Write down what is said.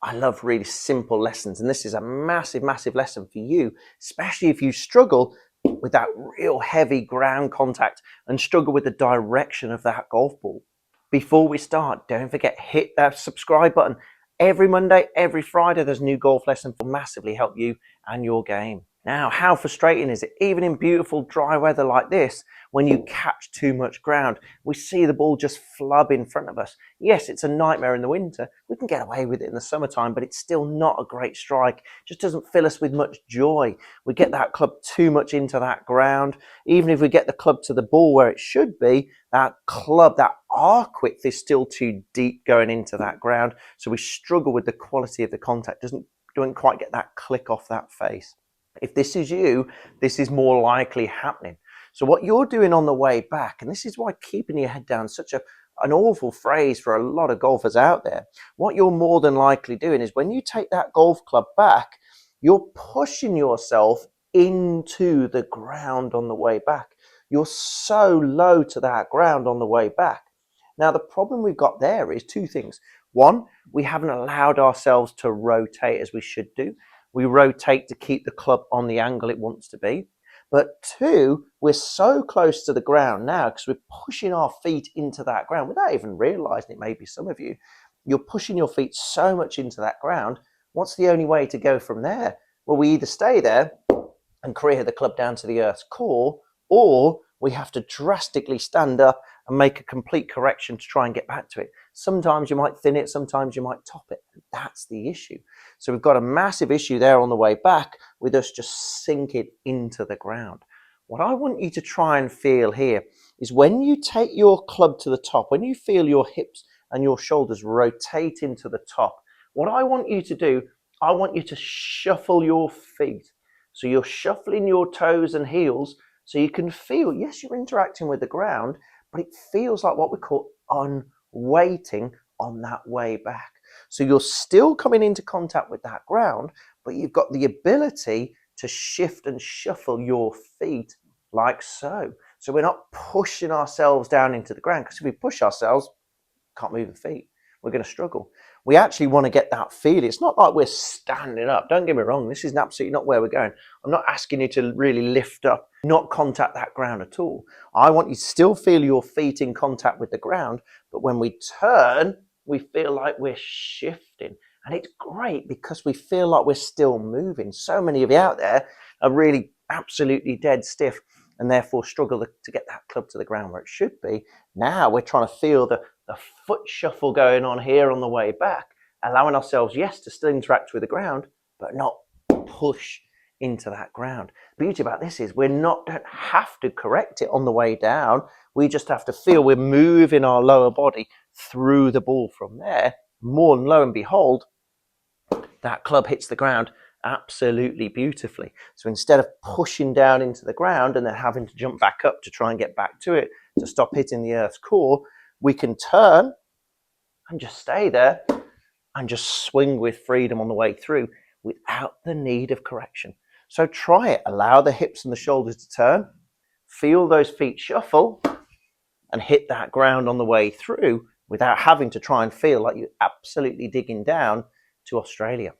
I love really simple lessons, and this is a massive, massive lesson for you, especially if you struggle with that real heavy ground contact and struggle with the direction of that golf ball. Before we start, don't forget, hit that subscribe button. Every Monday, every Friday, there's a new golf lesson to massively help you and your game. Now, how frustrating is it, even in beautiful dry weather like this, when you catch too much ground? We see the ball just flub in front of us. Yes, it's a nightmare in the winter. We can get away with it in the summertime, but it's still not a great strike. It just doesn't fill us with much joy. We get that club too much into that ground. Even if we get the club to the ball where it should be, that club, that arc width is still too deep going into that ground. So we struggle with the quality of the contact. Don't quite get that click off that face. If this is you, this is more likely happening. So what you're doing on the way back, and this is why keeping your head down is such an awful phrase for a lot of golfers out there, what you're more than likely doing is when you take that golf club back, you're pushing yourself into the ground on the way back. You're so low to that ground on the way back. Now, the problem we've got there is two things. One, we haven't allowed ourselves to rotate as we should do. We rotate to keep the club on the angle it wants to be. But two, we're so close to the ground now because we're pushing our feet into that ground without even realizing it. Maybe some of you, you're pushing your feet so much into that ground. What's the only way to go from there? Well, we either stay there and career the club down to the earth's core, or we have to drastically stand up and make a complete correction to try and get back to it. Sometimes you might thin it, sometimes you might top it. That's the issue. So we've got a massive issue there on the way back with us just sinking into the ground. What I want you to try and feel here is when you take your club to the top, when you feel your hips and your shoulders rotate into the top, what I want you to do, I want you to shuffle your feet. So you're shuffling your toes and heels so you can feel, yes, you're interacting with the ground, but it feels like what we call unweighting on that way back. So you're still coming into contact with that ground, but you've got the ability to shift and shuffle your feet like so. So we're not pushing ourselves down into the ground, because if we push ourselves, can't move the feet, we're going to struggle. We actually want to get that feel. It's not like we're standing up. Don't get me wrong. This is absolutely not where we're going. I'm not asking you to really lift up, not contact that ground at all. I want you to still feel your feet in contact with the ground. But when we turn, we feel like we're shifting. And it's great because we feel like we're still moving. So many of you out there are really absolutely dead stiff and therefore struggle to get that club to the ground where it should be. Now we're trying to feel the foot shuffle going on here on the way back, allowing ourselves, yes, to still interact with the ground, but not push into that ground. The beauty about this is don't have to correct it on the way down. We just have to feel we're moving our lower body through the ball from there. More and lo and behold, that club hits the ground absolutely beautifully. So instead of pushing down into the ground and then having to jump back up to try and get back to it to stop hitting the earth's core, we can turn and just stay there and just swing with freedom on the way through without the need of correction. So try it. Allow the hips and the shoulders to turn. Feel those feet shuffle and hit that ground on the way through without having to try and feel like you're absolutely digging down to Australia.